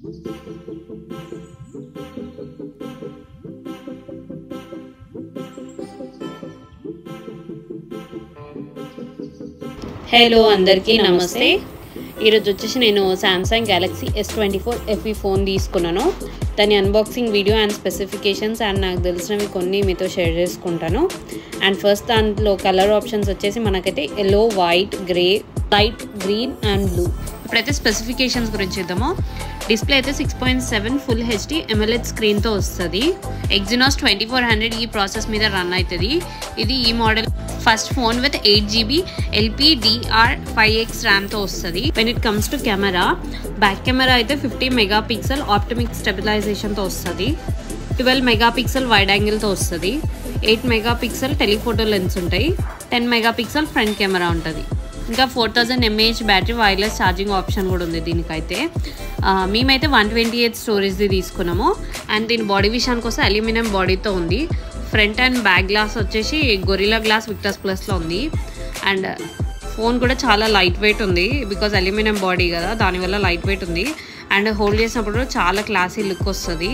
Hello అందరికీ నమస్తే. ఈరోజు వచ్చేసి నేను Samsung Galaxy S24 FE phone తీసుకున్నాను. దాని unboxing video and specifications and నాకు తెలిసినవి కొన్ని మీతో షేర్ చేసుకుంటాను. అండ్ ఫస్ట్ దాంట్లో కలర్ ఆప్షన్స్ వచ్చేసి మనకైతే yellow, white, grey, light green and blue. ఇప్పుడైతే స్పెసిఫికేషన్స్ గురించి చూద్దాము. డిస్ప్లే అయితే 6.7 ఫుల్ హెచ్డి AMOLED స్క్రీన్తో వస్తుంది. Exynos 2400 ఈ ప్రాసెస్ మీద రన్ అవుతుంది. ఇది ఈ model first phone with 8GB LPDR5X ర్యామ్తో వస్తుంది. When it comes to camera, back camera అయితే 50 మెగాపిక్సెల్ ఆప్టిమిక్ స్టెబిలైజేషన్తో వస్తుంది. 12 మెగాపిక్సెల్ వైడ్ యాంగిల్తో వస్తుంది. 8 మెగాపిక్సెల్ టెలిఫోటో లెన్స్ ఉంటాయి. 10 మెగాపిక్సెల్ ఫ్రంట్ కెమెరా ఉంటుంది. ఇంకా 4000 mAh battery wireless charging option కూడా ఉంది దీనికైతే. మేమైతే 128 స్టోరేజ్ది తీసుకున్నాము. అండ్ దీని బాడీ విషయానికి వస్తే అల్యూమినియం బాడీతో ఉంది. ఫ్రంట్ అండ్ బ్యాక్ గ్లాస్ వచ్చేసి గొరిల్లా గ్లాస్ విక్టర్స్ ప్లస్లో ఉంది. అండ్ ఫోన్ కూడా చాలా లైట్ వెయిట్ ఉంది, బికాజ్ అల్యూమినియం బాడీ కదా, దానివల్ల లైట్ వెయిట్ ఉంది. అండ్ హోల్డ్ చేసినప్పుడు చాలా క్లాసీ లుక్ వస్తుంది.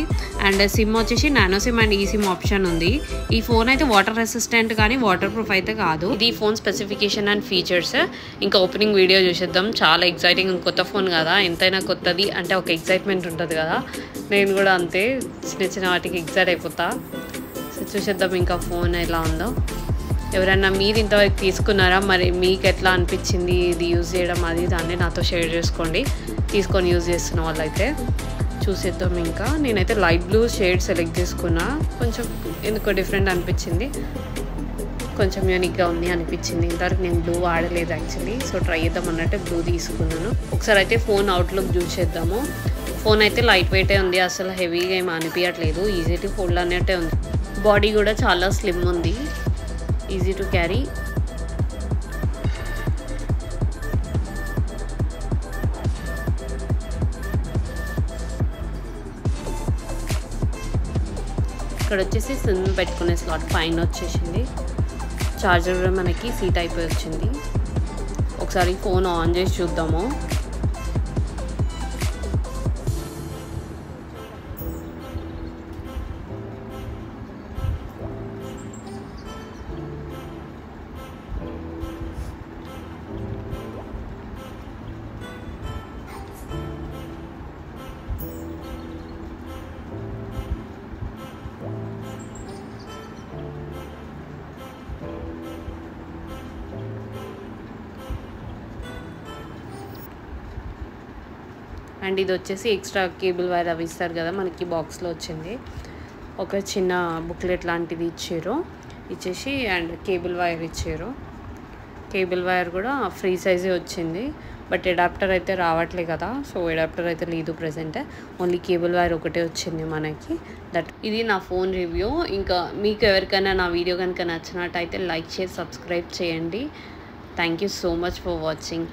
అండ్ సిమ్ వచ్చేసి నానో సిమ్ అండ్ ఈ సిమ్ ఆప్షన్ ఉంది. ఈ ఫోన్ అయితే వాటర్ రెసిస్టెంట్ కానీ వాటర్ ప్రూఫ్ అయితే కాదు. ఇది ఫోన్ స్పెసిఫికేషన్ అండ్ ఫీచర్స్. ఇంకా ఓపెనింగ్ వీడియో చూసేద్దాం. చాలా ఎక్సైటింగ్, కొత్త ఫోన్ కదా, ఎంతైనా కొత్తది అంటే ఒక ఎక్సైట్మెంట్ ఉంటుంది కదా. నేను కూడా అంతే, చిన్న చిన్న వాటికి ఎక్సైట్ అయిపోతా. సో చూసేద్దాం ఇంకా ఫోన్ ఎలా ఉందో. ఎవరైనా మీరు ఇంతవరకు తీసుకున్నారా, మరి మీకు ఎట్లా అనిపించింది ఇది యూజ్ చేయడం, అది దాన్ని నాతో షేర్ చేసుకోండి. తీసుకొని యూజ్ చేస్తున్న వాళ్ళైతే చూసేద్దాం. ఇంకా నేనైతే లైట్ బ్లూ షేడ్ సెలెక్ట్ చేసుకున్నా. కొంచెం ఎందుకో డిఫరెంట్ అనిపించింది, కొంచెం యూనిక్గా ఉంది అనిపించింది. ఇంతవరకు నేను బ్లూ వాడలేదు యాక్చువల్లీ, సో ట్రై చేద్దాం అన్నట్టు బ్లూ తీసుకున్నాను. ఒకసారి అయితే ఫోన్ అవుట్లుక్ చూసేద్దాము. ఫోన్ అయితే లైట్ వెయిటే ఉంది, అసలు హెవీగా ఏమి అనిపించట్లేదు. ఈజీ టు హోల్డ్ అన్నట్టే ఉంది. బాడీ కూడా చాలా స్లిమ్ ఉంది, ఈజీ టు క్యారీ. ఇక్కడ వచ్చేసి సిమ్ పెట్టుకునే స్లాట్ పైన వచ్చేసింది. చార్జర్ కూడా మనకి సీట్ అయిపోయి వచ్చింది. ఒకసారి ఫోన్ ఆన్ చేసి చూద్దాము. అండ్ ఇది వచ్చేసి ఎక్స్ట్రా కేబుల్ వైర్ అవి ఇస్తారు కదా మనకి, బాక్స్లో వచ్చింది. ఒక చిన్న బుక్లెట్ లాంటిది ఇచ్చేసి అండ్ కేబుల్ వైర్ ఇచ్చారు. కేబుల్ వైర్ కూడా ఫ్రీ సైజే వచ్చింది, బట్ అడాప్టర్ అయితే రావట్లే కదా, సో అడాప్టర్ అయితే లేదు ప్రెజెంట్. ఓన్లీ కేబుల్ వైర్ ఒకటే వచ్చింది మనకి. ఇది నా ఫోన్ రివ్యూ. ఇంకా మీకు ఎవరికైనా నా వీడియో కనుక నచ్చినట్టయితే లైక్ చేసి సబ్స్క్రైబ్ చేయండి. Thank you so much for watching.